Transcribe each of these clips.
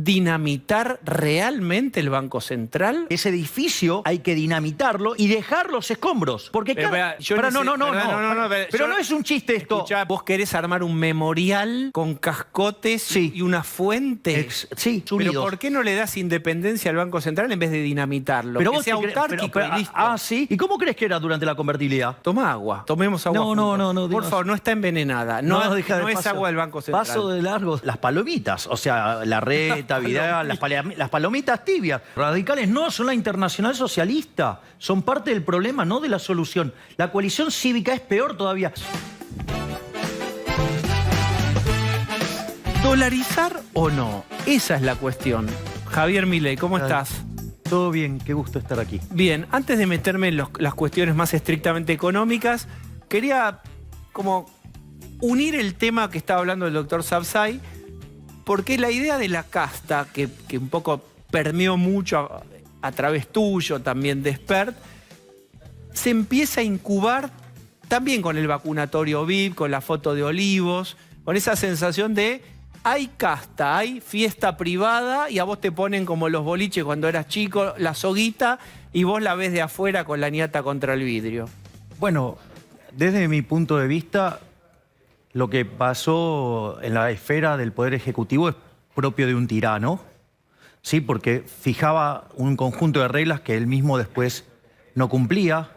dinamitar realmente el Banco Central? Ese edificio hay que dinamitarlo y dejar los escombros. Porque Pero no es un chiste esto. Escuchá, vos querés armar un memorial con cascotes Sí. y una fuente. Sí, Pero unidos. ¿por qué no le das independencia al Banco Central en vez de dinamitarlo? Pero que vos sea te crees- autárquico pero- y listo. ¿sí? ¿Y cómo crees que era durante la convertibilidad? Toma agua. Tomemos agua. No, juntos. Por Dios. favor, no está envenenada. No es agua del Banco Central. Paso de largo. Las palomitas, o sea, la reta, Vidal, las palomitas tibias. Radicales no son la Internacional Socialista. Son parte del problema, no de la solución. La coalición cívica es peor todavía. ¿Dolarizar o no? Esa es la cuestión. Javier Milei, ¿cómo estás? Todo bien, qué gusto estar aquí. Bien, antes de meterme en las cuestiones más estrictamente económicas, quería como unir el tema que estaba hablando el doctor Sabzai, porque la idea de la casta, que un poco permeó mucho a través tuyo, también de Expert, se empieza a incubar también con el vacunatorio VIP, con la foto de Olivos, con esa sensación de hay casta, hay fiesta privada y a vos te ponen como los boliches cuando eras chico, la soguita, y vos la ves de afuera con la ñata contra el vidrio. Bueno, desde mi punto de vista, lo que pasó en la esfera del Poder Ejecutivo es propio de un tirano, ¿sí? Porque fijaba un conjunto de reglas que él mismo después no cumplía,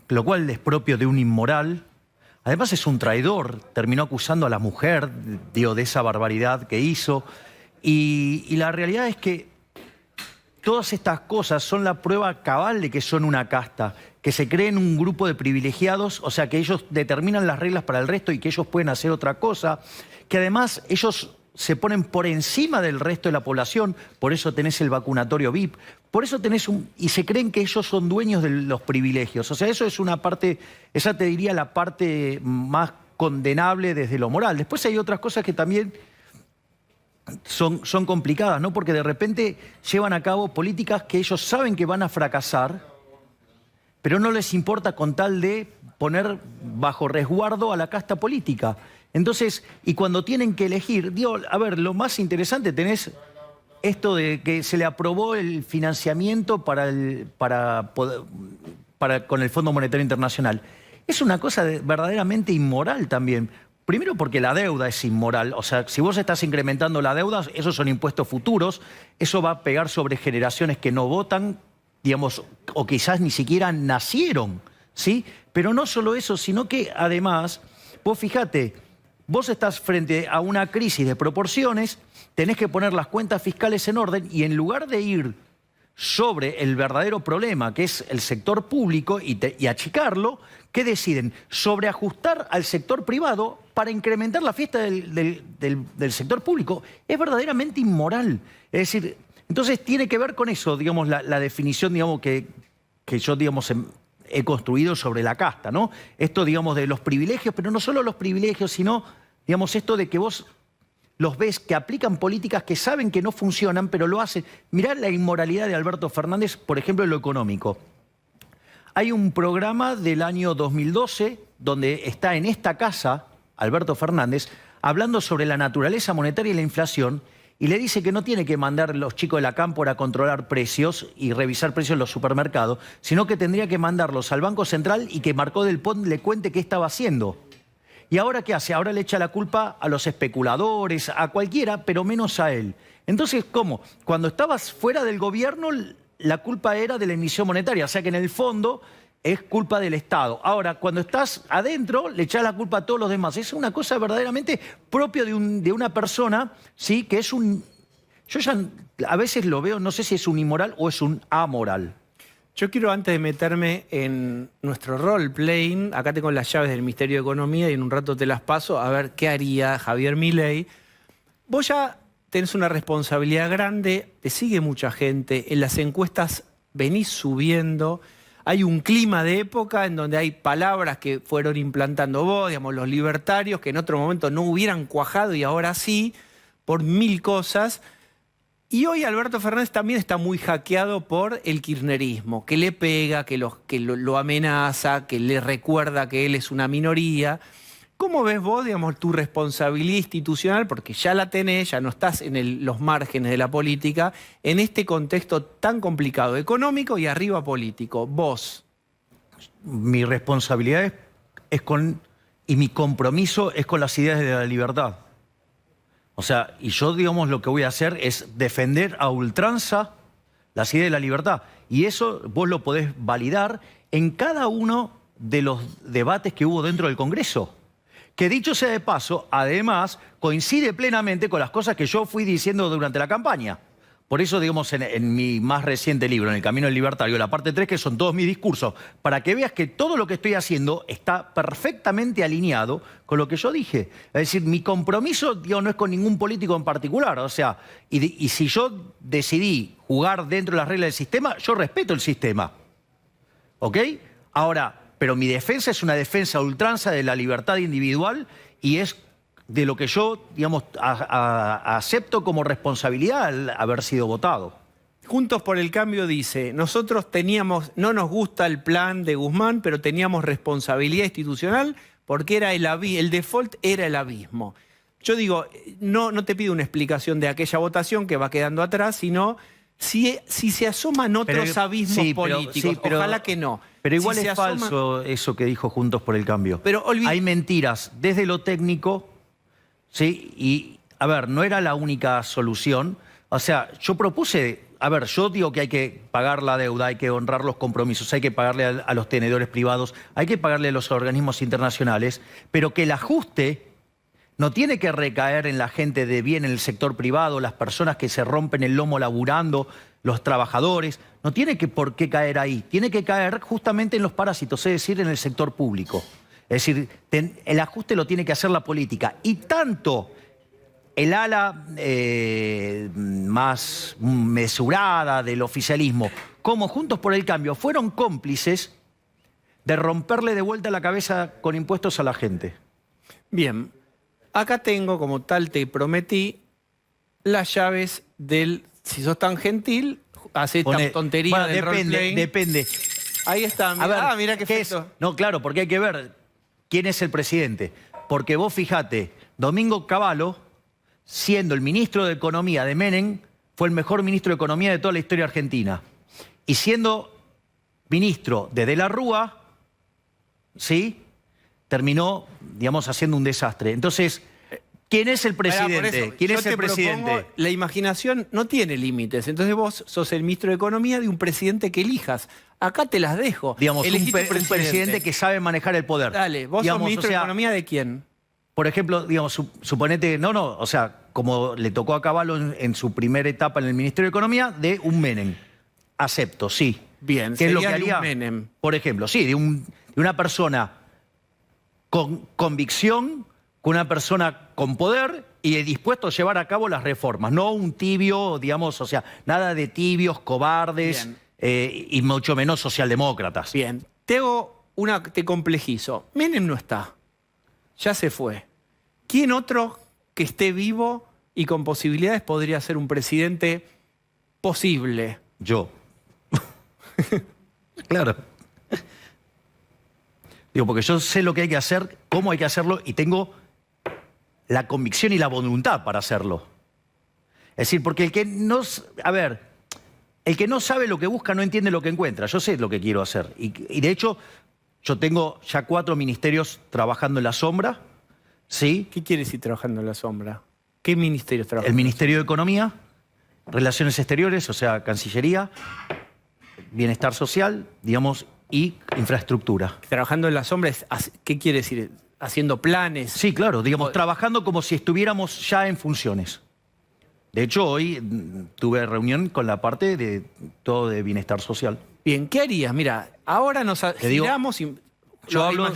lo cual es propio de un inmoral. Además es un traidor, terminó acusando a la mujer, digo, de esa barbaridad que hizo. Y la realidad es que todas estas cosas son la prueba cabal de que son una casta, que se creen un grupo de privilegiados, o sea, que ellos determinan las reglas para el resto y que ellos pueden hacer otra cosa, que además ellos se ponen por encima del resto de la población, por eso tenés el vacunatorio VIP, por eso tenés y se creen que ellos son dueños de los privilegios. O sea, eso es una parte, esa te diría la parte más condenable desde lo moral. Después hay otras cosas que también son complicadas, ¿no? Porque de repente llevan a cabo políticas que ellos saben que van a fracasar, pero no les importa con tal de poner bajo resguardo a la casta política. Entonces, y cuando tienen que elegir, digo, a ver, lo más interesante tenés esto de que se le aprobó el financiamiento con el Fondo Monetario Internacional. Es una cosa verdaderamente inmoral también. Primero porque la deuda es inmoral, o sea, si vos estás incrementando la deuda, esos son impuestos futuros, eso va a pegar sobre generaciones que no votan, digamos, o quizás ni siquiera nacieron, ¿sí? Pero no solo eso, sino que además, vos fíjate, vos estás frente a una crisis de proporciones, tenés que poner las cuentas fiscales en orden y en lugar de ir sobre el verdadero problema, que es el sector público, y achicarlo, ¿qué deciden? Sobreajustar al sector privado para incrementar la fiesta del sector público. Es verdaderamente inmoral. Es decir, entonces tiene que ver con eso, digamos, la definición, digamos, que yo, digamos, he construido sobre la casta, ¿no? Esto, digamos, de los privilegios, pero no solo los privilegios, sino, digamos, esto de que vos los ves que aplican políticas que saben que no funcionan, pero lo hacen. Mirá la inmoralidad de Alberto Fernández, por ejemplo, en lo económico. Hay un programa del año 2012 donde está en esta casa Alberto Fernández hablando sobre la naturaleza monetaria y la inflación y le dice que no tiene que mandar a los chicos de la cámpora a controlar precios y revisar precios en los supermercados, sino que tendría que mandarlos al Banco Central y que Marcó del Pont le cuente qué estaba haciendo. ¿Y ahora qué hace? Ahora le echa la culpa a los especuladores, a cualquiera, pero menos a él. Entonces, ¿cómo? Cuando estabas fuera del gobierno, la culpa era de la emisión monetaria, o sea que en el fondo es culpa del Estado. Ahora, cuando estás adentro, le echas la culpa a todos los demás. Es una cosa verdaderamente propia de una persona, ¿sí? Que es un... Yo ya a veces lo veo, no sé si es un inmoral o es un amoral. Yo quiero, antes de meterme en nuestro role-playing, acá tengo las llaves del Ministerio de Economía y en un rato te las paso, a ver qué haría Javier Milei. Vos ya tenés una responsabilidad grande, te sigue mucha gente, en las encuestas venís subiendo, hay un clima de época en donde hay palabras que fueron implantando vos, digamos, los libertarios, que en otro momento no hubieran cuajado y ahora sí, por mil cosas. Y hoy Alberto Fernández también está muy hackeado por el kirchnerismo, que le pega, que lo amenaza, que le recuerda que él es una minoría. ¿Cómo ves vos, digamos, tu responsabilidad institucional? Porque ya la tenés, ya no estás en los márgenes de la política, en este contexto tan complicado, económico y arriba político. Vos. Mi responsabilidad y mi compromiso es con las ideas de la libertad. O sea, y yo, digamos, lo que voy a hacer es defender a ultranza las ideas de la libertad. Y eso vos lo podés validar en cada uno de los debates que hubo dentro del Congreso. Que dicho sea de paso, además, coincide plenamente con las cosas que yo fui diciendo durante la campaña. Por eso, digamos, en mi más reciente libro, En el Camino del Libertario, la parte 3, que son todos mis discursos, para que veas que todo lo que estoy haciendo está perfectamente alineado con lo que yo dije. Es decir, mi compromiso, digo, no es con ningún político en particular. O sea, y si yo decidí jugar dentro de las reglas del sistema, yo respeto el sistema. ¿Ok? Ahora, pero mi defensa es una defensa a ultranza de la libertad individual y es de lo que yo, digamos, acepto como responsabilidad al haber sido votado. Juntos por el Cambio dice, nosotros no nos gusta el plan de Guzmán, pero teníamos responsabilidad institucional porque era el default era el abismo. Yo digo, no te pido una explicación de aquella votación que va quedando atrás, sino si se asoman otros abismos políticos, ojalá que no. Pero igual es falso eso que dijo Juntos por el Cambio. Hay mentiras desde lo técnico, ¿sí? Y, a ver, no era la única solución. O sea, yo propuse, a ver, yo digo que hay que pagar la deuda, hay que honrar los compromisos, hay que pagarle a los tenedores privados, hay que pagarle a los organismos internacionales, pero que el ajuste no tiene que recaer en la gente de bien en el sector privado, las personas que se rompen el lomo laburando, los trabajadores. No tiene por qué caer ahí. Tiene que caer justamente en los parásitos, es decir, en el sector público. Es decir, el ajuste lo tiene que hacer la política. Y tanto el ala más mesurada del oficialismo como Juntos por el Cambio fueron cómplices de romperle de vuelta la cabeza con impuestos a la gente. Bien. Acá tengo, como tal te prometí, las llaves del... Si sos tan gentil, hace tan tontería del roleplay. Depende. Ahí está. Mirá, mirá qué efecto. No, claro, porque hay que ver quién es el presidente. Porque vos fijate, Domingo Cavallo, siendo el ministro de Economía de Menem, fue el mejor ministro de Economía de toda la historia argentina. Y siendo ministro de la Rúa, ¿sí?, terminó, digamos, haciendo un desastre. Entonces, ¿quién es el presidente? ¿Quién es el presidente? La imaginación no tiene límites. Entonces vos sos el ministro de Economía de un presidente que elijas. Acá te las dejo. Digamos, un presidente que sabe manejar el poder. Dale, vos sos ministro de Economía ¿de quién? Por ejemplo, digamos, suponete, o sea, como le tocó a Cavallo en su primera etapa en el Ministerio de Economía, de un Menem. Acepto, sí. Bien, ¿qué es lo que haría? Un Menem. Por ejemplo, sí, de una persona con convicción, con una persona con poder y dispuesto a llevar a cabo las reformas. No un tibio, digamos, o sea, nada de tibios, cobardes y mucho menos socialdemócratas. Bien, te complejizo. Menem no está, ya se fue. ¿Quién otro que esté vivo y con posibilidades podría ser un presidente posible? Yo. Claro. Digo, porque yo sé lo que hay que hacer, cómo hay que hacerlo y tengo la convicción y la voluntad para hacerlo. Es decir, porque el que no... A ver, el que no sabe lo que busca no entiende lo que encuentra. Yo sé lo que quiero hacer. Y de hecho, yo tengo ya 4 ministerios trabajando en la sombra, ¿sí? ¿Qué quiere decir trabajando en la sombra? ¿Qué ministerios trabajan? El Ministerio de Economía, Relaciones Exteriores, o sea, Cancillería, Bienestar Social, digamos, y infraestructura. Trabajando en la sombra, ¿qué quiere decir? ¿Haciendo planes? Sí, claro, digamos, trabajando como si estuviéramos ya en funciones. De hecho, hoy tuve reunión con la parte de todo de bienestar social. Bien, ¿qué harías? Mira, ahora nos giramos y... Yo hablo...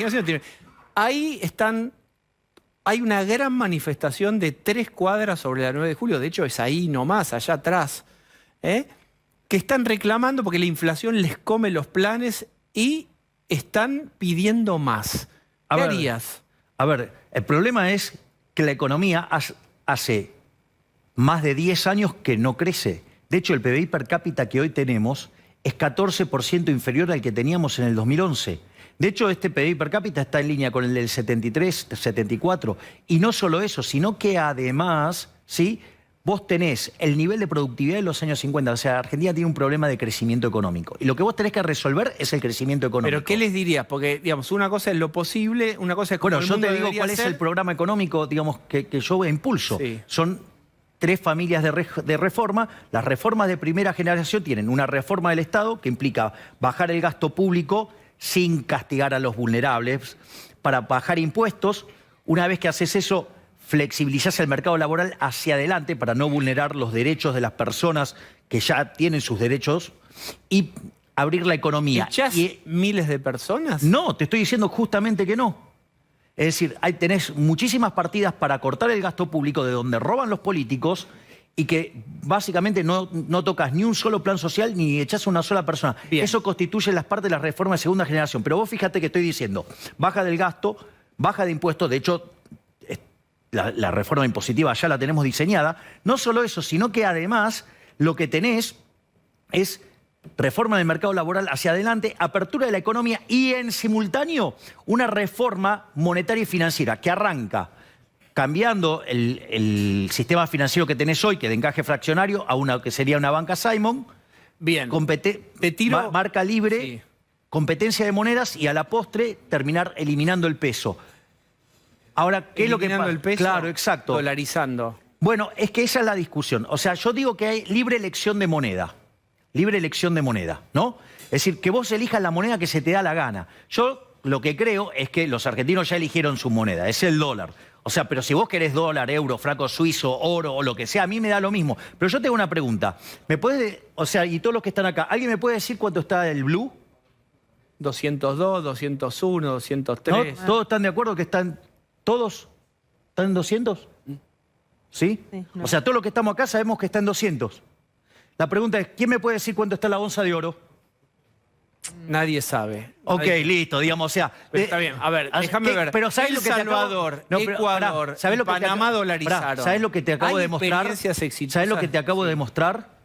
Ahí hay una gran manifestación de 3 cuadras sobre la 9 de julio, de hecho es ahí nomás, allá atrás, que están reclamando porque la inflación les come los planes y están pidiendo más. ¿Qué harías? A ver, el problema es que la economía hace más de 10 años que no crece. De hecho, el PBI per cápita que hoy tenemos es 14% inferior al que teníamos en el 2011. De hecho, este PBI per cápita está en línea con el del 73, 74. Y no solo eso, sino que además, ¿sí?, vos tenés el nivel de productividad de los años 50. O sea, Argentina tiene un problema de crecimiento económico. Y lo que vos tenés que resolver es el crecimiento económico. ¿Pero qué les dirías? Porque, digamos, una cosa es lo posible, una cosa es cómo Bueno, el yo mundo te digo debería cuál es ser. el programa económico, digamos, que yo impulso. Sí. Son 3 familias de reforma. Las reformas de primera generación tienen una reforma del Estado que implica bajar el gasto público sin castigar a los vulnerables, para bajar impuestos. Una vez que haces eso, flexibilizás el mercado laboral hacia adelante para no vulnerar los derechos de las personas que ya tienen sus derechos y abrir la economía. ¿Echás miles de personas? No, te estoy diciendo justamente que no. Es decir, tenés muchísimas partidas para cortar el gasto público de donde roban los políticos y que básicamente no tocas ni un solo plan social ni echás a una sola persona. Bien. Eso constituye las partes de la reforma de segunda generación. Pero vos fíjate que estoy diciendo, baja del gasto, baja de impuestos, de hecho la reforma impositiva ya la tenemos diseñada. No solo eso, sino que además lo que tenés es reforma del mercado laboral hacia adelante, apertura de la economía y en simultáneo una reforma monetaria y financiera que arranca cambiando el sistema financiero que tenés hoy, que de encaje fraccionario, a una que sería una banca Simon. Bien. Te tiro... Marca libre, Sí. competencia de monedas y a la postre terminar eliminando el peso. Ahora, ¿qué es lo que Eliminando pasa? el peso, Claro, exacto. dolarizando. Bueno, es que esa es la discusión. O sea, yo digo que hay libre elección de moneda. Libre elección de moneda, ¿no? Es decir, que vos elijas la moneda que se te da la gana. Yo lo que creo es que los argentinos ya eligieron su moneda, es el dólar. O sea, pero si vos querés dólar, euro, franco suizo, oro o lo que sea, a mí me da lo mismo. Pero yo tengo una pregunta. ¿Me puedes, o sea, y todos los que están acá, ¿alguien me puede decir cuánto está el blue? 202, 201, 203. ¿No? ¿Todos están de acuerdo que están, todos están en 200? ¿Sí? Sí, no. O sea, todos los que estamos acá sabemos que está en 200. La pregunta es, ¿quién me puede decir cuánto está la onza de oro? Nadie sabe. Ok, Nadie- listo, digamos, o sea... Pero está bien, a ver, déjame ver. Pero ¿sabes El lo que te acabo- Salvador, No, pero, Ecuador, pará, ¿sabes y lo que te Panamá acabo- dolarizaron. pará, ¿sabes lo que te acabo Hay de mostrar? experiencias exitosas. ¿Sabes lo que te acabo de demostrar?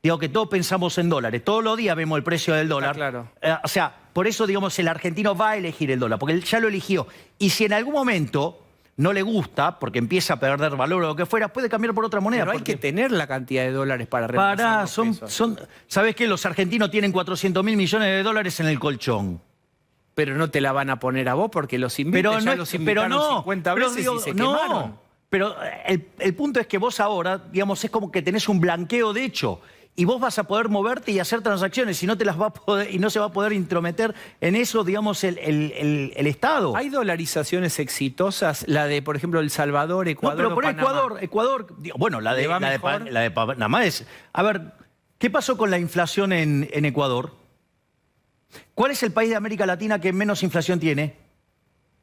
Digo que todos pensamos en dólares. Todos los días vemos el precio del dólar. claro. O sea, por eso, digamos, el argentino va a elegir el dólar, porque él ya lo eligió. Y si en algún momento no le gusta, porque empieza a perder valor o lo que fuera, puede cambiar por otra moneda. Pero hay porque- que tener la cantidad de dólares para reemplazar Pará, los pesos. ¿sabés qué? Los argentinos tienen 400.000 millones de dólares en el colchón. Pero no te la van a poner a vos porque los invitan, ya los invitaron 50 pero veces digo, y se no. quemaron. Pero el punto es que vos ahora, digamos, es como que tenés un blanqueo de hecho. Y vos vas a poder moverte y hacer transacciones y no te las va a poder, y no se va a poder intrometer en eso, digamos, el Estado. ¿Hay dolarizaciones exitosas? La de, por ejemplo, El Salvador, No, Ecuador pero o por Panamá. Ecuador, bueno, la ¿Le de, va la de, mejor? la de Panamá es... A ver, ¿qué pasó con la inflación en Ecuador? ¿Cuál es el país de América Latina que menos inflación tiene?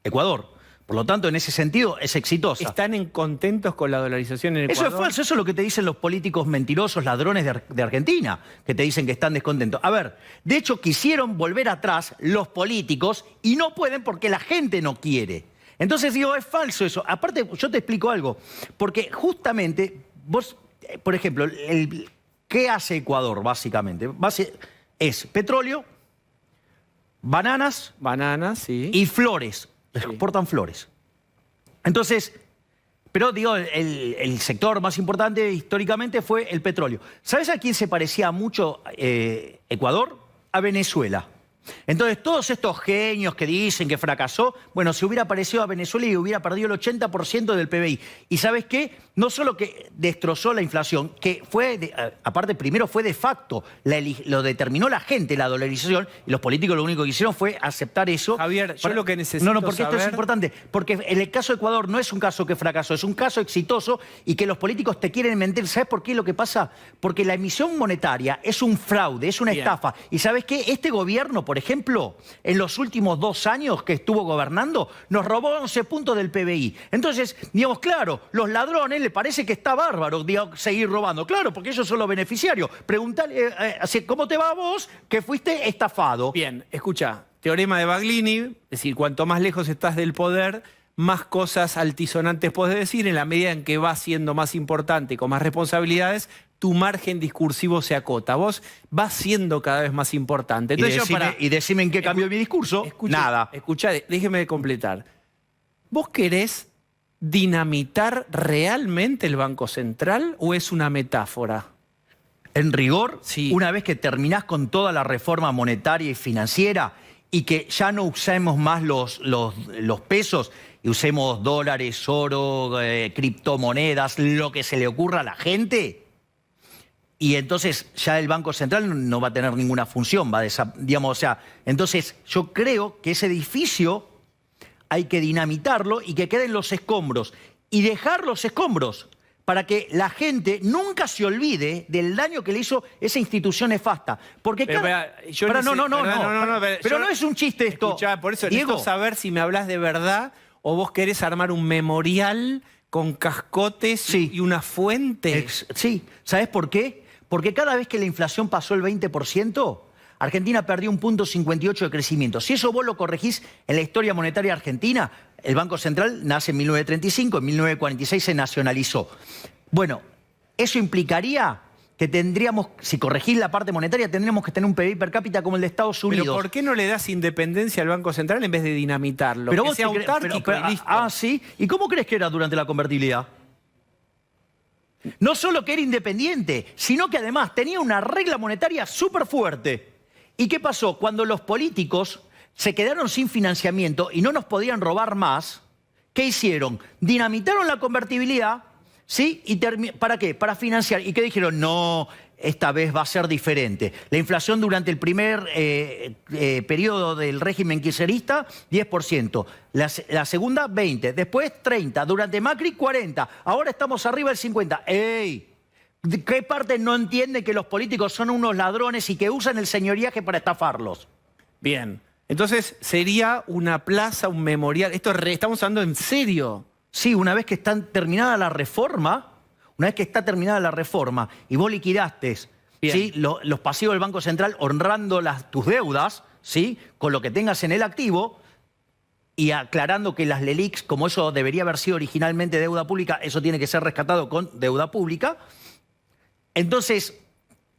Ecuador. Por lo tanto, en ese sentido, es exitosa. ¿Están contentos con la dolarización en Ecuador? Eso es falso, eso es lo que te dicen los políticos mentirosos, ladrones de Argentina, que te dicen que están descontentos. A ver, de hecho quisieron volver atrás los políticos y no pueden porque la gente no quiere. Entonces digo, es falso eso. Aparte, yo te explico algo, porque justamente vos, por ejemplo, ¿qué hace Ecuador básicamente? Es petróleo, bananas Bananas, sí. y flores. Exportan flores. Entonces, pero digo, el sector más importante históricamente fue el petróleo. ¿Sabes a quién se parecía mucho Ecuador? A Venezuela. Entonces, todos estos genios que dicen que fracasó, bueno, se hubiera parecido a Venezuela y hubiera perdido el 80% del PBI. ¿Y sabes qué? No solo que destrozó la inflación, que fue, aparte, primero fue de facto, lo determinó la gente, la dolarización, y los políticos lo único que hicieron fue aceptar eso. Javier, yo lo que necesito No, porque esto es saber- importante, porque en el caso de Ecuador no es un caso que fracasó, es un caso exitoso y que los políticos te quieren mentir. ¿Sabes por qué lo que pasa? Porque la emisión monetaria es un fraude, es una Bien. estafa. ¿Y sabes qué? Este gobierno, por ejemplo, en los últimos 2 años que estuvo gobernando, nos robó 11 puntos del PBI. Entonces, digamos, claro, los ladrones le parece que está bárbaro, digamos, seguir robando. Claro, porque ellos son los beneficiarios. Preguntale, ¿cómo te va a vos que fuiste estafado? Bien, escucha, teorema de Baglini, es decir, cuanto más lejos estás del poder, más cosas altisonantes podés decir. En la medida en que vas siendo más importante y con más responsabilidades, tu margen discursivo se acota. Vos vas siendo cada vez más importante. Entonces, y decime en qué cambió mi discurso. Nada. Escuchá, déjeme de completar. ¿Vos querés dinamitar realmente el Banco Central o es una metáfora? En rigor, Sí. una vez que terminás con toda la reforma monetaria y financiera y que ya no usemos más los pesos y usemos dólares, oro, criptomonedas, lo que se le ocurra a la gente, y entonces ya el Banco Central no va a tener ninguna función, entonces yo creo que ese edificio hay que dinamitarlo y que queden los escombros y dejar los escombros para que la gente nunca se olvide del daño que le hizo esa institución nefasta. Porque Pero no es un chiste esto. Escuchá, por eso Diego, necesito saber si me hablas de verdad o vos querés armar un memorial con cascotes Sí. y una fuente. Sí, ¿sabés por qué? Porque cada vez que la inflación pasó el 20%, Argentina perdió 1,58 de crecimiento. Si eso vos lo corregís en la historia monetaria argentina, el Banco Central nace en 1935, en 1946 se nacionalizó. Bueno, eso implicaría que tendríamos, si corregís la parte monetaria, tendríamos que tener un PIB per cápita como el de Estados Unidos. ¿Pero por qué no le das independencia al Banco Central en vez de dinamitarlo? Pero que vos sea te autárquico y listo. ¿sí? ¿Y cómo crees que era durante la convertibilidad? No solo que era independiente, sino que además tenía una regla monetaria súper fuerte. ¿Y qué pasó? Cuando los políticos se quedaron sin financiamiento y no nos podían robar más, ¿qué hicieron? Dinamitaron la convertibilidad, ¿sí? ¿Para qué? Para financiar. ¿Y qué dijeron? No, esta vez va a ser diferente. La inflación durante el primer periodo del régimen kirchnerista, 10%. La segunda, 20%. Después, 30%. Durante Macri, 40%. Ahora estamos arriba del 50%. ¡Ey! ¿Qué parte no entiende que los políticos son unos ladrones y que usan el señoriaje para estafarlos? Bien. Entonces sería una plaza, un memorial. Estamos hablando en serio. Sí, una vez que está terminada la reforma, y vos liquidaste, ¿sí? los pasivos del Banco Central honrando tus deudas, ¿sí? Con lo que tengas en el activo y aclarando que las LELIQs, como eso debería haber sido originalmente deuda pública, eso tiene que ser rescatado con deuda pública. Entonces,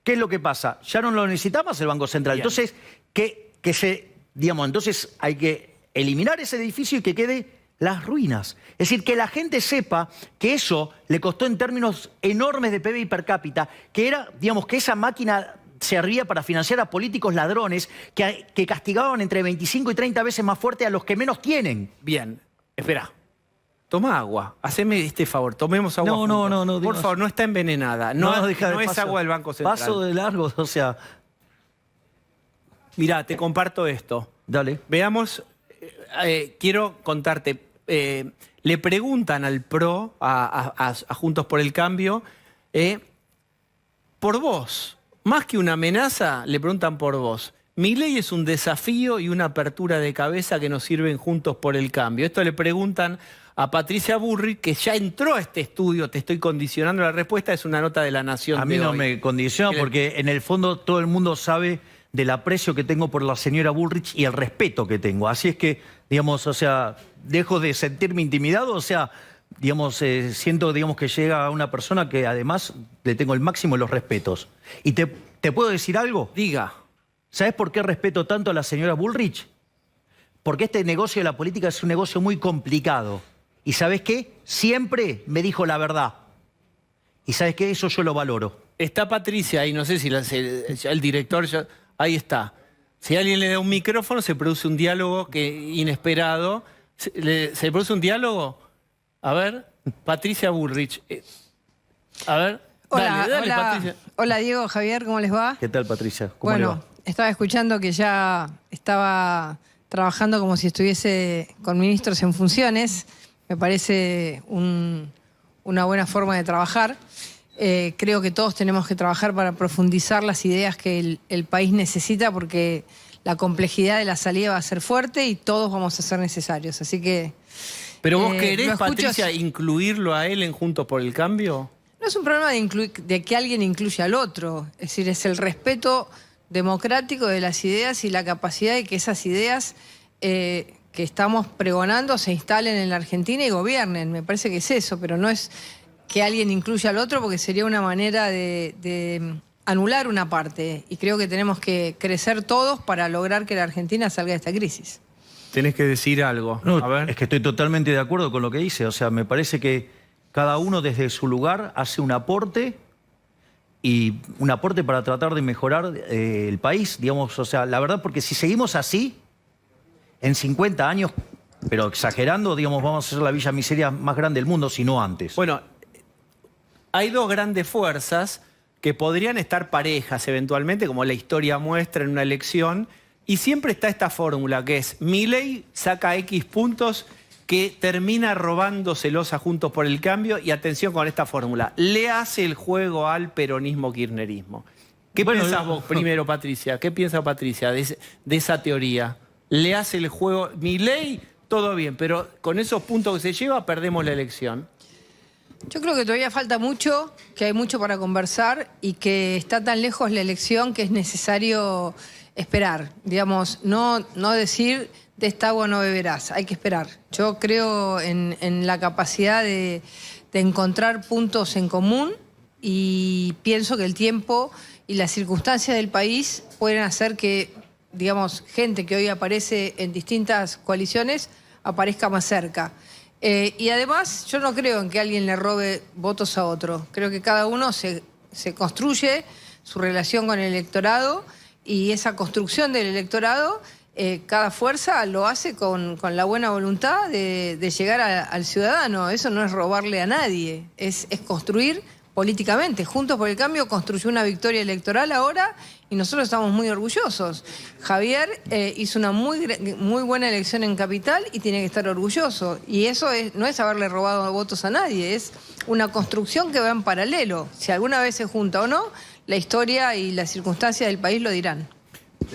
¿qué es lo que pasa? Ya no lo necesitamos el Banco Central. Bien. Entonces, entonces hay que eliminar ese edificio y que quede las ruinas. Es decir, que la gente sepa que eso le costó en términos enormes de PBI per cápita, que era, que esa máquina servía para financiar a políticos ladrones que castigaban entre 25 y 30 veces más fuerte a los que menos tienen. Bien. Espera. Toma agua. Haceme este favor. Tomemos agua. No. Por favor, no está envenenada. No es agua del Banco Central. Paso de largo, o sea... Mirá, te comparto esto. Dale. Veamos, quiero contarte. Le preguntan al PRO, a Juntos por el Cambio, por vos. Más que una amenaza, le preguntan por vos. Milei es un desafío y una apertura de cabeza que nos sirven Juntos por el Cambio. Esto le preguntan a Patricia Bullrich, que ya entró a este estudio. Te estoy condicionando la respuesta, es una nota de La Nación. A mí no me condiciona porque en el fondo todo el mundo sabe del aprecio que tengo por la señora Bullrich y el respeto que tengo. Así es que, dejo de sentirme intimidado, siento, que llega una persona que además le tengo el máximo de los respetos. ¿Y te puedo decir algo? Diga. ¿Sabes por qué respeto tanto a la señora Bullrich? Porque este negocio de la política es un negocio muy complicado. ¿Y sabes qué? Siempre me dijo la verdad. ¿Y sabes qué? Eso yo lo valoro. Está Patricia ahí, no sé si el director... Ahí está. Si alguien le da un micrófono, se produce un diálogo inesperado. ¿Se produce un diálogo? A ver, Patricia Bullrich. A ver, dale, Patricia. Hola, Diego, Javier, ¿cómo les va? ¿Qué tal, Patricia? ¿Cómo le va? Estaba escuchando que ya estaba trabajando como si estuviese con ministros en funciones. Me parece una buena forma de trabajar. Creo que todos tenemos que trabajar para profundizar las ideas que el país necesita, porque la complejidad de la salida va a ser fuerte y todos vamos a ser necesarios. Así que... ¿Pero vos querés, Patricia, incluirlo a él en Juntos por el Cambio? No es un problema de que alguien incluya al otro. Es decir, es el respeto democrático de las ideas y la capacidad de que esas ideas que estamos pregonando se instalen en la Argentina y gobiernen. Me parece que es eso, pero no es que alguien incluya al otro, porque sería una manera de anular una parte. Y creo que tenemos que crecer todos para lograr que la Argentina salga de esta crisis. Tenés que decir algo. No, A ver. es que estoy totalmente de acuerdo con lo que dice. O sea, me parece que cada uno desde su lugar hace un aporte y un aporte para tratar de mejorar el país, digamos. O sea, la verdad, porque si seguimos así, en 50 años, pero exagerando, digamos, vamos a ser la Villa Miseria más grande del mundo, si no antes. Bueno, hay dos grandes fuerzas que podrían estar parejas eventualmente, como la historia muestra en una elección, y siempre está esta fórmula que es: Milei saca X puntos que termina robándoselos a Juntos por el Cambio, y atención con esta fórmula, le hace el juego al peronismo-kirchnerismo. ¿Qué pensás vos primero, Patricia? ¿Qué piensa Patricia de esa teoría? Le hace el juego Milei, todo bien, pero con esos puntos que se lleva perdemos la elección. Yo creo que todavía falta mucho, que hay mucho para conversar y que está tan lejos la elección que es necesario esperar. Digamos, no decir de esta agua no beberás, hay que esperar. Yo creo en la capacidad de encontrar puntos en común y pienso que el tiempo y las circunstancias del país pueden hacer que, digamos, gente que hoy aparece en distintas coaliciones aparezca más cerca. Y además, yo no creo en que alguien le robe votos a otro. Creo que cada uno se construye su relación con el electorado, y esa construcción del electorado, cada fuerza lo hace con la buena voluntad de llegar al ciudadano. Eso no es robarle a nadie, es construir políticamente. Juntos por el Cambio construyó una victoria electoral ahora y nosotros estamos muy orgullosos. Javier hizo una muy buena elección en Capital y tiene que estar orgulloso. Y eso no es haberle robado votos a nadie, es una construcción que va en paralelo. Si alguna vez se junta o no, la historia y las circunstancias del país lo dirán.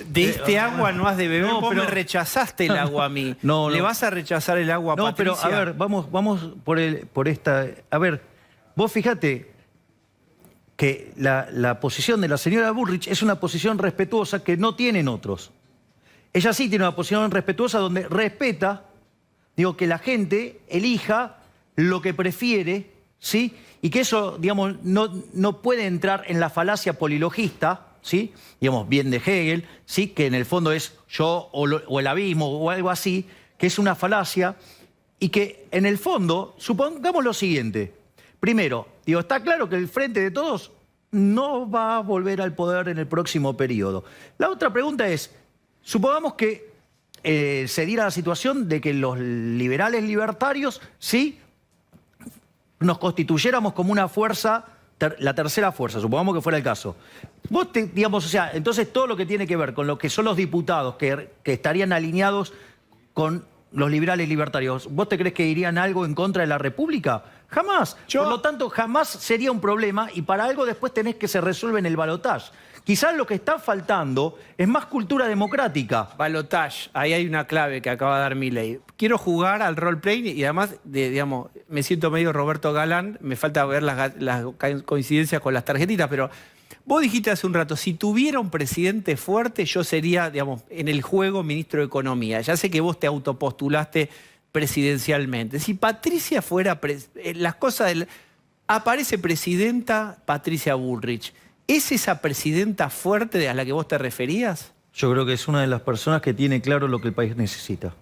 De este agua no has de beber, no, vos pero me rechazaste el agua a mí. No. ¿Le vas a rechazar el agua a No, Patricia? pero a ver, vamos por esta... A ver, vos fíjate que la posición de la señora Bullrich es una posición respetuosa que no tienen otros. Ella sí tiene una posición respetuosa donde respeta, digo, que la gente elija lo que prefiere, ¿sí? Y que eso, digamos, no puede entrar en la falacia polilogista, ¿sí? Digamos, bien de Hegel, ¿sí? Que en el fondo es yo o el abismo o algo así, que es una falacia y que en el fondo, supongamos lo siguiente. Primero, digo, está claro que el Frente de Todos no va a volver al poder en el próximo periodo. La otra pregunta es, supongamos que se diera la situación de que los liberales libertarios, ¿sí?, nos constituyéramos como una fuerza, la tercera fuerza, supongamos que fuera el caso. Vos, digamos, o sea, entonces todo lo que tiene que ver con lo que son los diputados que estarían alineados con los liberales libertarios, ¿vos te crees que irían algo en contra de la República? Jamás. Por lo tanto, jamás sería un problema y para algo después tenés que se resuelve en el balotaje. Quizás lo que está faltando es más cultura democrática. Balotaje, ahí hay una clave que acaba de dar Milei. Quiero jugar al roleplay y además, digamos, me siento medio Roberto Galán, me falta ver las coincidencias con las tarjetitas, pero vos dijiste hace un rato, si tuviera un presidente fuerte, yo sería, digamos, en el juego ministro de Economía. Ya sé que vos te autopostulaste presidencialmente. Si Patricia fuera, las cosas aparece presidenta Patricia Bullrich, ¿es esa presidenta fuerte a la que vos te referías? Yo creo que es una de las personas que tiene claro lo que el país necesita.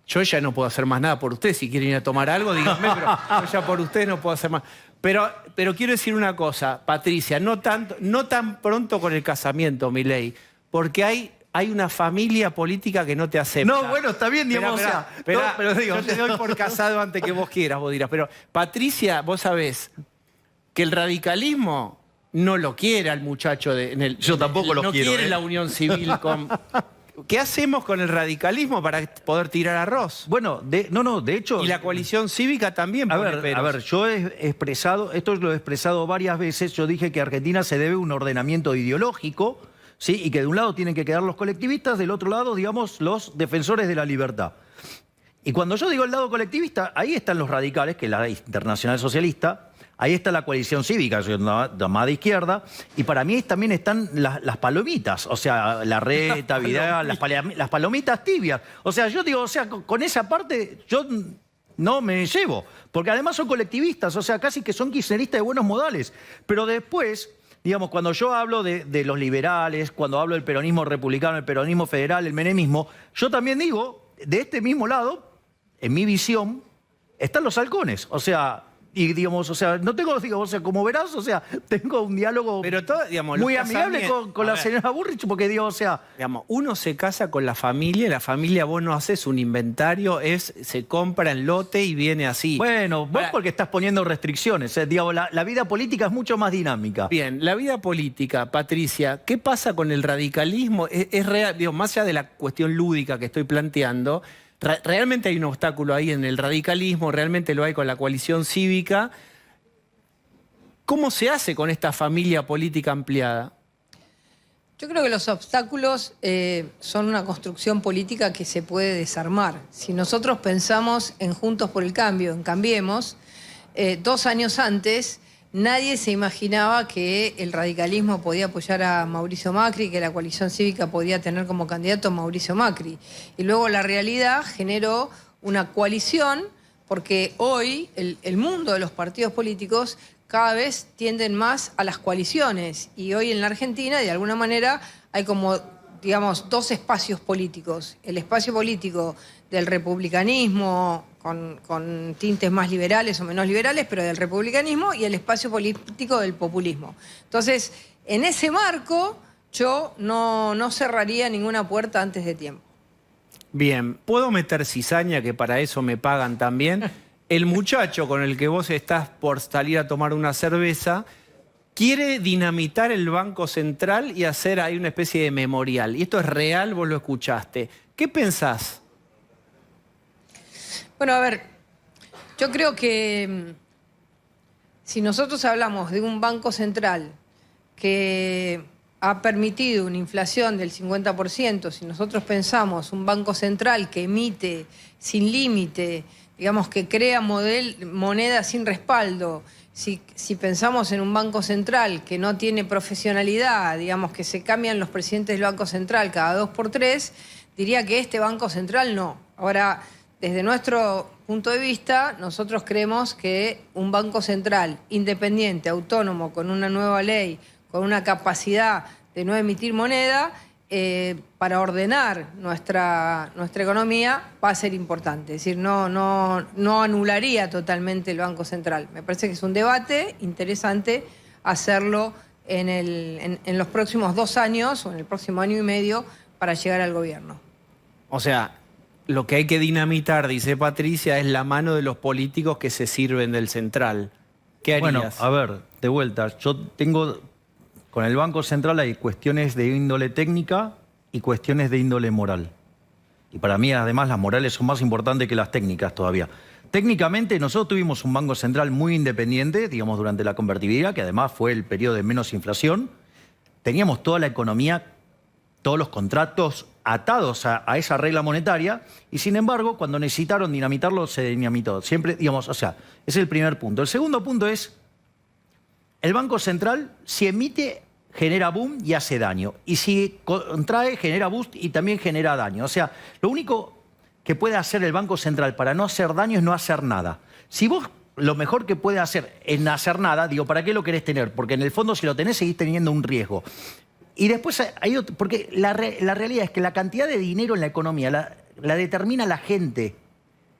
Yo ya no puedo hacer más nada por usted. Si quieren ir a tomar algo, díganme, pero yo ya por usted no puedo hacer más. Pero quiero decir una cosa, Patricia, no tan pronto con el casamiento, Milei, porque hay una familia política que no te acepta. No, bueno, está bien, digamos, pero digo, yo te doy por casado antes que vos quieras, vos dirás. Pero Patricia, vos sabés que el radicalismo no lo quiere al muchacho yo tampoco lo quiero. No quiere la unión civil con... ¿Qué hacemos con el radicalismo para poder tirar arroz? Bueno, de hecho... Y la coalición cívica también pone peros. A ver, yo he expresado, esto lo he expresado varias veces, yo dije que a Argentina se debe un ordenamiento ideológico, ¿sí? Y que de un lado tienen que quedar los colectivistas, del otro lado, digamos, los defensores de la libertad. Y cuando yo digo el lado colectivista, ahí están los radicales, que es la Internacional Socialista, Ahí está la coalición cívica, yo más de izquierda, y para mí también están las palomitas, o sea, la reta, Vidal, las palomitas tibias. O sea, yo digo, o sea, con esa parte yo no me llevo, porque además son colectivistas, o sea, casi que son kirchneristas de buenos modales. Pero después, digamos, cuando yo hablo de los liberales, cuando hablo del peronismo republicano, el peronismo federal, el menemismo, yo también digo, de este mismo lado, en mi visión, están los halcones, o sea... Y digamos, o sea, no tengo, digo, o sea, como verás, o sea, tengo un diálogo digamos, muy amigable con la señora Burrich, porque digo, o sea... Digamos, uno se casa con la familia vos no haces un inventario, se compra en lote y viene así. Bueno, vos porque estás poniendo restricciones, digamos, la vida política es mucho más dinámica. Bien, la vida política, Patricia, ¿qué pasa con el radicalismo? Es real, digo, más allá de la cuestión lúdica que estoy planteando, realmente hay un obstáculo ahí en el radicalismo, realmente lo hay con la coalición cívica. ¿Cómo se hace con esta familia política ampliada? Yo creo que los obstáculos son una construcción política que se puede desarmar. Si nosotros pensamos en Juntos por el Cambio, en Cambiemos, 2 años antes nadie se imaginaba que el radicalismo podía apoyar a Mauricio Macri, que la coalición cívica podía tener como candidato a Mauricio Macri. Y luego la realidad generó una coalición, porque hoy el mundo de los partidos políticos cada vez tienden más a las coaliciones. Y hoy en la Argentina, de alguna manera, hay como, digamos, 2 espacios políticos. El espacio político del republicanismo, con tintes más liberales o menos liberales, pero del republicanismo, y el espacio político del populismo. Entonces, en ese marco, yo no cerraría ninguna puerta antes de tiempo. Bien, ¿puedo meter cizaña, que para eso me pagan también? El muchacho con el que vos estás por salir a tomar una cerveza quiere dinamitar el Banco Central y hacer ahí una especie de memorial. Y esto es real, vos lo escuchaste. ¿Qué pensás? Bueno, a ver, yo creo que si nosotros hablamos de un Banco Central que ha permitido una inflación del 50%, si nosotros pensamos un Banco Central que emite sin límite, digamos que crea moneda sin respaldo, si pensamos en un Banco Central que no tiene profesionalidad, digamos que se cambian los presidentes del Banco Central cada 2 por 3, diría que este Banco Central no. Ahora, desde nuestro punto de vista, nosotros creemos que un Banco Central independiente, autónomo, con una nueva ley, con una capacidad de no emitir moneda, para ordenar nuestra economía va a ser importante. Es decir, no anularía totalmente el Banco Central. Me parece que es un debate interesante hacerlo en los próximos 2 años o en el próximo año y medio para llegar al gobierno. O sea, lo que hay que dinamitar, dice Patricia, es la mano de los políticos que se sirven del central. ¿Qué harías? Bueno, a ver, de vuelta, yo tengo... Con el Banco Central hay cuestiones de índole técnica y cuestiones de índole moral. Y para mí, además, las morales son más importantes que las técnicas todavía. Técnicamente, nosotros tuvimos un Banco Central muy independiente, digamos, durante la convertibilidad, que además fue el periodo de menos inflación. Teníamos toda la economía, todos los contratos atados a esa regla monetaria, y sin embargo, cuando necesitaron dinamitarlo, se dinamitó. Siempre, digamos, o sea, ese es el primer punto. El segundo punto es, el Banco Central, si emite, genera boom y hace daño. Y si contrae, genera boost y también genera daño. O sea, lo único que puede hacer el Banco Central para no hacer daño es no hacer nada. Si vos lo mejor que puede hacer es no hacer nada, digo, ¿para qué lo querés tener? Porque en el fondo, si lo tenés, seguís teniendo un riesgo. Y después hay otro, porque la realidad es que la cantidad de dinero en la economía la determina la gente.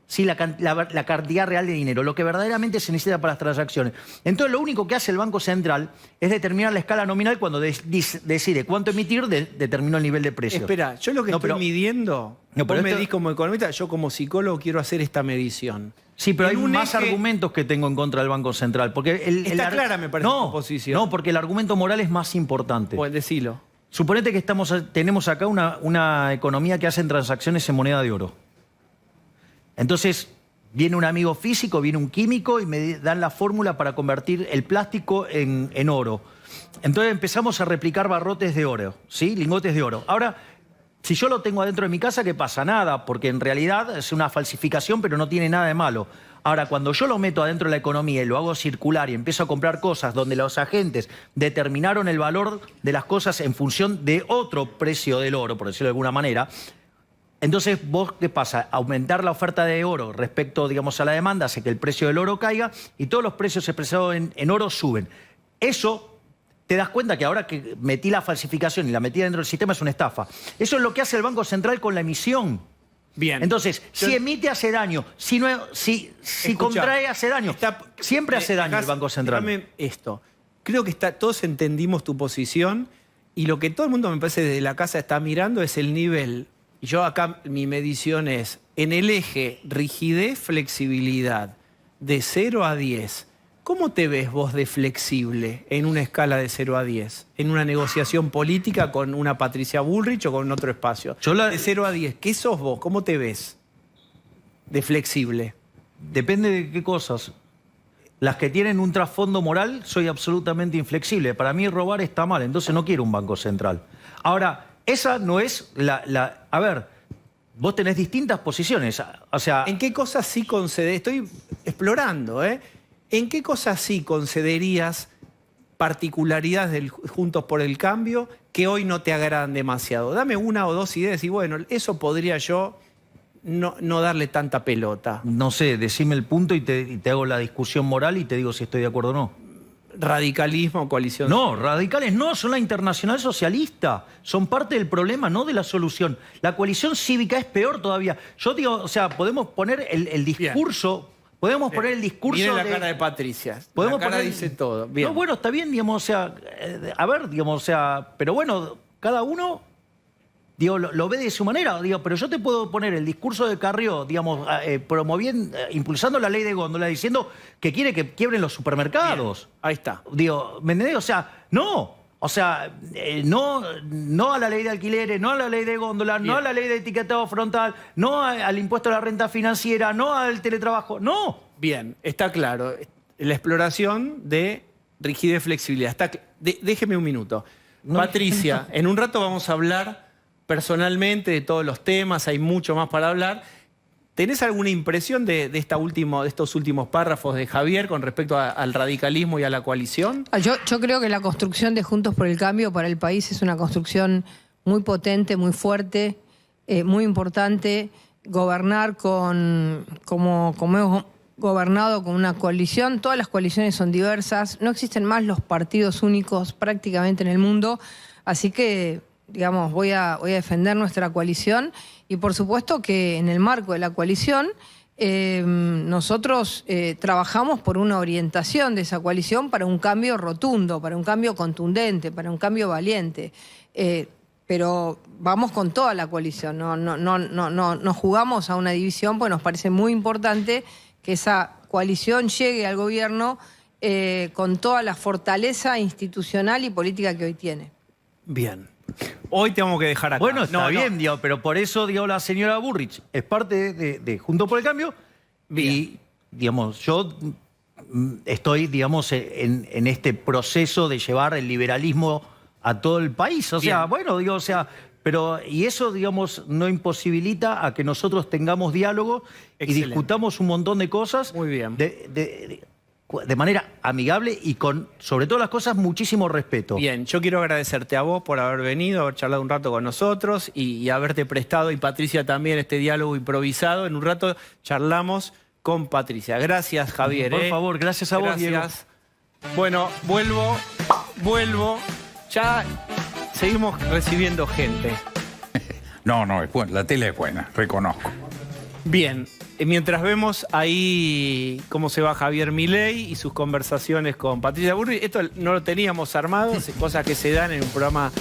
Sí, la cantidad real de dinero, lo que verdaderamente se necesita para las transacciones. Entonces, lo único que hace el Banco Central es determinar la escala nominal cuando decide cuánto emitir, determina el nivel de precio. Espera, yo lo que estoy midiendo, vos medís como economista, yo como psicólogo quiero hacer esta medición. Sí, pero hay más argumentos que tengo en contra del Banco Central. Porque está clara, me parece, tu posición. No, porque el argumento moral es más importante. Pues decilo. Suponete que tenemos acá una economía que hacen transacciones en moneda de oro. Entonces, viene un amigo físico, viene un químico y me dan la fórmula para convertir el plástico en oro. Entonces empezamos a replicar barrotes de oro, ¿sí? Lingotes de oro. Ahora, si yo lo tengo adentro de mi casa, ¿qué pasa? Nada, porque en realidad es una falsificación, pero no tiene nada de malo. Ahora, cuando yo lo meto adentro de la economía y lo hago circular y empiezo a comprar cosas donde los agentes determinaron el valor de las cosas en función de otro precio del oro, por decirlo de alguna manera, entonces vos, ¿qué pasa? Aumentar la oferta de oro respecto, digamos, a la demanda hace que el precio del oro caiga y todos los precios expresados en oro suben. Eso... Te das cuenta que ahora que metí la falsificación y la metí dentro del sistema es una estafa. Eso es lo que hace el Banco Central con la emisión. Bien. Entonces, si emite hace daño, si Escuchá, contrae hace daño, siempre hace daño el Banco Central. Déjame esto. Creo que todos entendimos tu posición y lo que todo el mundo me parece desde la casa está mirando es el nivel. Y yo acá mi medición es en el eje rigidez, flexibilidad de 0 a 10. ¿Cómo te ves vos de flexible en una escala de 0 a 10? En una negociación política con una Patricia Bullrich o con otro espacio. De 0 a 10, ¿qué sos vos? ¿Cómo te ves de flexible? Depende de qué cosas. Las que tienen un trasfondo moral, soy absolutamente inflexible. Para mí robar está mal, entonces no quiero un banco central. Ahora, esa no es A ver, vos tenés distintas posiciones. O sea... ¿En qué cosas sí concedés? Estoy explorando, ¿eh? ¿En qué cosas sí concederías particularidades del Juntos por el Cambio que hoy no te agradan demasiado? Dame una o dos ideas y bueno, eso podría yo no darle tanta pelota. No sé, decime el punto y te hago la discusión moral y te digo si estoy de acuerdo o no. ¿Radicalismo, coalición? No, radicales no, son la Internacional Socialista. Son parte del problema, no de la solución. La coalición cívica es peor todavía. Yo digo, o sea, podemos poner el discurso... Bien. Podemos poner el discurso Mire la cara de Patricia. Podemos la cara poner, dice todo. Bien. No, bueno, está bien, digamos, o sea, a ver, digamos, o sea, pero bueno, cada uno, digo, lo ve de su manera, digo, pero yo te puedo poner el discurso de Carrió, digamos, promoviendo, impulsando la ley de góndola, diciendo que quiere que quiebren los supermercados. Bien. Ahí está. Digo, ¿me entendés? O sea, no. O sea, no a la ley de alquileres, no a la ley de góndola, no a la ley de etiquetado frontal, no al impuesto a la renta financiera, no al teletrabajo, no. Bien, está claro. La exploración de rigidez y flexibilidad. Déjeme un minuto. No, Patricia, en un rato vamos a hablar personalmente de todos los temas, hay mucho más para hablar. ¿Tenés alguna impresión de estos últimos párrafos de Javier con respecto al radicalismo y a la coalición? Yo creo que la construcción de Juntos por el Cambio para el país es una construcción muy potente, muy fuerte, muy importante. Gobernar como hemos gobernado con una coalición. Todas las coaliciones son diversas. No existen más los partidos únicos prácticamente en el mundo. Así que, digamos, voy a defender nuestra coalición. Y por supuesto que en el marco de la coalición nosotros trabajamos por una orientación de esa coalición para un cambio rotundo, para un cambio contundente, para un cambio valiente. Pero vamos con toda la coalición, no jugamos a una división, porque nos parece muy importante que esa coalición llegue al gobierno con toda la fortaleza institucional y política que hoy tiene. Bien. Hoy tengo que dejar acá. Bueno, está bien, digo, pero por eso, digo, la señora Bullrich es parte de Juntos por el Cambio. Bien. Y, digamos, yo estoy, digamos, en este proceso de llevar el liberalismo a todo el país. O sea, bueno, digo, o sea, pero, y eso, digamos, no imposibilita a que nosotros tengamos diálogo y discutamos un montón de cosas. Muy bien. De manera amigable y con, sobre todas las cosas, muchísimo respeto. Bien, yo quiero agradecerte a vos por haber venido, haber charlado un rato con nosotros y haberte prestado, y Patricia también, este diálogo improvisado. En un rato charlamos con Patricia. Gracias, Javier. Por favor, gracias a vos, Diego. Bueno, vuelvo. Ya seguimos recibiendo gente. No, es buena. La tele es buena, reconozco. Bien, mientras vemos ahí cómo se va Javier Milei y sus conversaciones con Patricia Bullrich, esto no lo teníamos armado, cosas que se dan en un programa